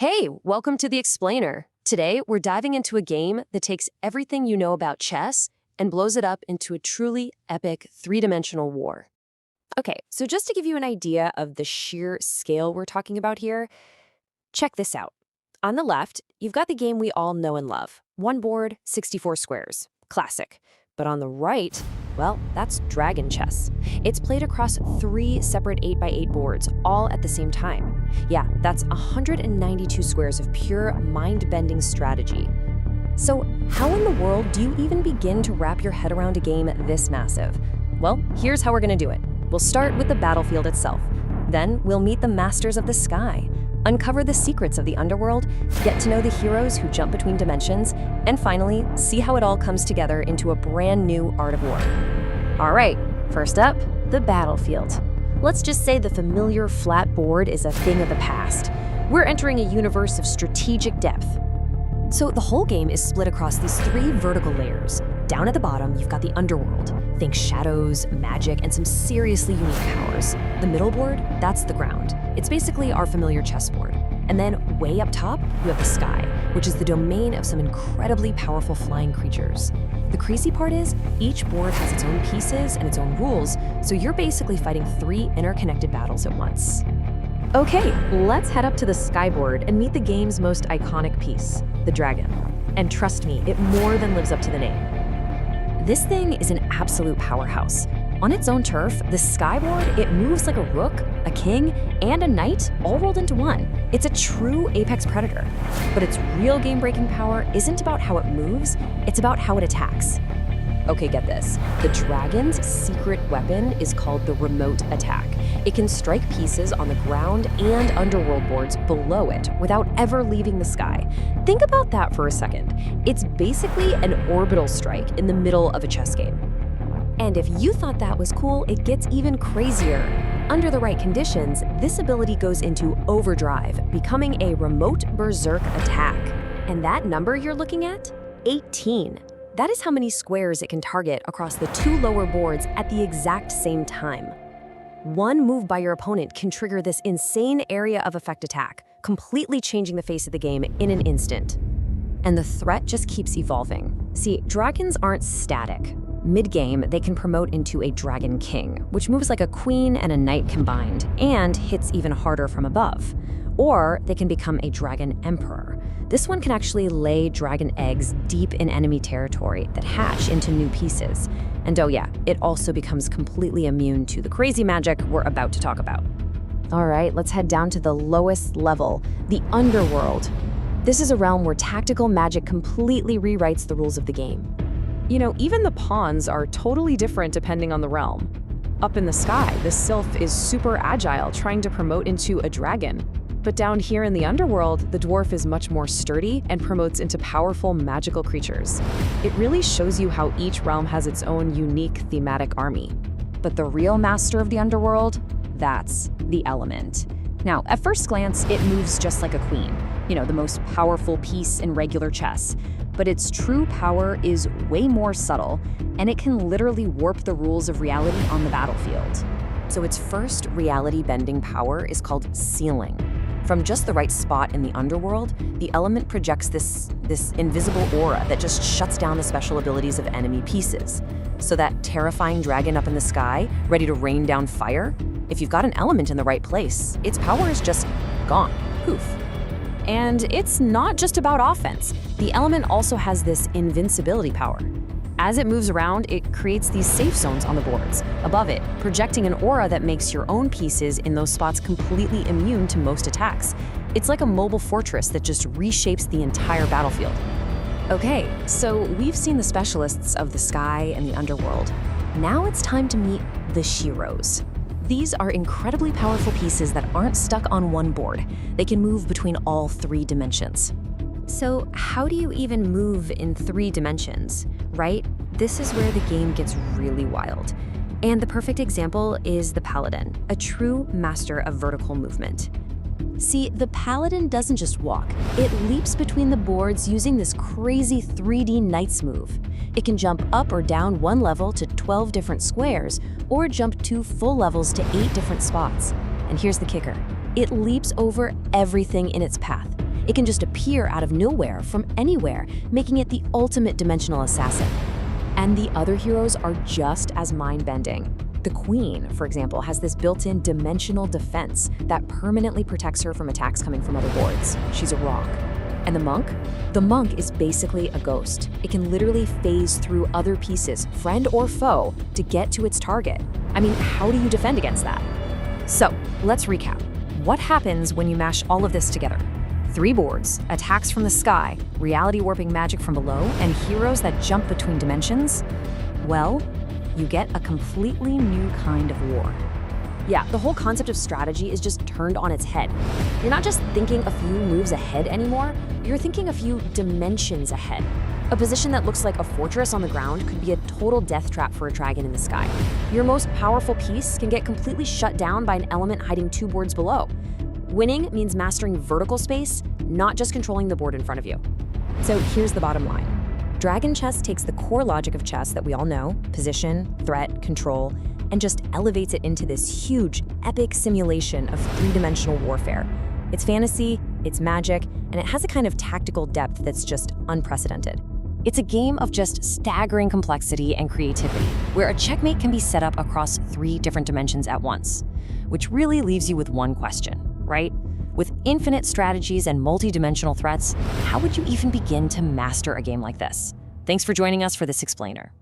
Hey, welcome to the Explainer. Today, we're diving into a game that takes everything you know about chess and blows it up into a truly epic three-dimensional war. Okay, so just to give you an idea of the sheer scale we're talking about here, check this out. On the left, you've got the game we all know and love. One board, 64 squares. Classic. But on the right, well, that's Dragon Chess. It's played across 3 separate 8x8 boards, all at the same time. Yeah, that's 192 squares of pure mind-bending strategy. So how in the world do you even begin to wrap your head around a game this massive? Well, here's how we're gonna do it. We'll start with the battlefield itself. Then we'll meet the masters of the sky, uncover the secrets of the underworld, get to know the heroes who jump between dimensions, and finally, see how it all comes together into a brand new art of war. All right, first up, the battlefield. Let's just say the familiar flat board is a thing of the past. We're entering a universe of strategic depth. So the whole game is split across these 3 vertical layers. Down at the bottom, you've got the underworld. Think shadows, magic, and some seriously unique powers. The middle board, that's the ground. It's basically our familiar chessboard. And then way up top, you have the sky, which is the domain of some incredibly powerful flying creatures. The crazy part is, each board has its own pieces and its own rules, so you're basically fighting 3 interconnected battles at once. Okay, let's head up to the skyboard and meet the game's most iconic piece, the dragon. And trust me, it more than lives up to the name. This thing is an absolute powerhouse. On its own turf, the skyboard, it moves like a rook, a king, and a knight all rolled into one. It's a true apex predator. But its real game-breaking power isn't about how it moves, it's about how it attacks. Okay, get this. The dragon's secret weapon is called the remote attack. It can strike pieces on the ground and underworld boards below it without ever leaving the sky. Think about that for a second. It's basically an orbital strike in the middle of a chess game. And if you thought that was cool, it gets even crazier. Under the right conditions, this ability goes into overdrive, becoming a remote berserk attack. And that number you're looking at? 18. That is how many squares it can target across the 2 lower boards at the exact same time. One move by your opponent can trigger this insane area of effect attack, completely changing the face of the game in an instant. And the threat just keeps evolving. See, dragons aren't static. Mid-game, they can promote into a dragon king, which moves like a queen and a knight combined, and hits even harder from above. Or they can become a dragon emperor. This one can actually lay dragon eggs deep in enemy territory that hatch into new pieces. And oh yeah, it also becomes completely immune to the crazy magic we're about to talk about. All right, let's head down to the lowest level, the underworld. This is a realm where tactical magic completely rewrites the rules of the game. You know, even the pawns are totally different depending on the realm. Up in the sky, the sylph is super agile, trying to promote into a dragon. But down here in the underworld, the dwarf is much more sturdy and promotes into powerful magical creatures. It really shows you how each realm has its own unique thematic army. But the real master of the underworld, that's the element. Now, at first glance, it moves just like a queen, you know, the most powerful piece in regular chess. But its true power is way more subtle, and it can literally warp the rules of reality on the battlefield. So its first reality-bending power is called sealing. From just the right spot in the underworld, the element projects this invisible aura that just shuts down the special abilities of enemy pieces. So that terrifying dragon up in the sky, ready to rain down fire, if you've got an element in the right place, its power is just gone, poof. And it's not just about offense. The element also has this invincibility power. As it moves around, it creates these safe zones on the boards, above it, projecting an aura that makes your own pieces in those spots completely immune to most attacks. It's like a mobile fortress that just reshapes the entire battlefield. Okay, so we've seen the specialists of the sky and the underworld. Now it's time to meet the Sheroes. These are incredibly powerful pieces that aren't stuck on one board. They can move between all 3 dimensions. So how do you even move in 3 dimensions, right? This is where the game gets really wild. And the perfect example is the Paladin, a true master of vertical movement. See, the Paladin doesn't just walk. It leaps between the boards using this crazy 3D Knights move. It can jump up or down 1 level to 12 different squares, or jump 2 full levels to 8 different spots. And here's the kicker. It leaps over everything in its path. It can just appear out of nowhere from anywhere, making it the ultimate dimensional assassin. And the other heroes are just as mind-bending. The Queen, for example, has this built-in dimensional defense that permanently protects her from attacks coming from other boards. She's a rock. And the Monk? The Monk is basically a ghost. It can literally phase through other pieces, friend or foe, to get to its target. I mean, how do you defend against that? So, let's recap. What happens when you mash all of this together? 3 boards, attacks from the sky, reality warping magic from below, and heroes that jump between dimensions? Well, you get a completely new kind of war. Yeah, the whole concept of strategy is just turned on its head. You're not just thinking a few moves ahead anymore, you're thinking a few dimensions ahead. A position that looks like a fortress on the ground could be a total death trap for a dragon in the sky. Your most powerful piece can get completely shut down by an element hiding 2 boards below. Winning means mastering vertical space, not just controlling the board in front of you. So here's the bottom line. Dragon chess takes the core logic of chess that we all know, position, threat, control, and just elevates it into this huge, epic simulation of 3-dimensional warfare. It's fantasy, it's magic, and it has a kind of tactical depth that's just unprecedented. It's a game of just staggering complexity and creativity, where a checkmate can be set up across 3 different dimensions at once, which really leaves you with one question, right? With infinite strategies and multi-dimensional threats, how would you even begin to master a game like this? Thanks for joining us for this explainer.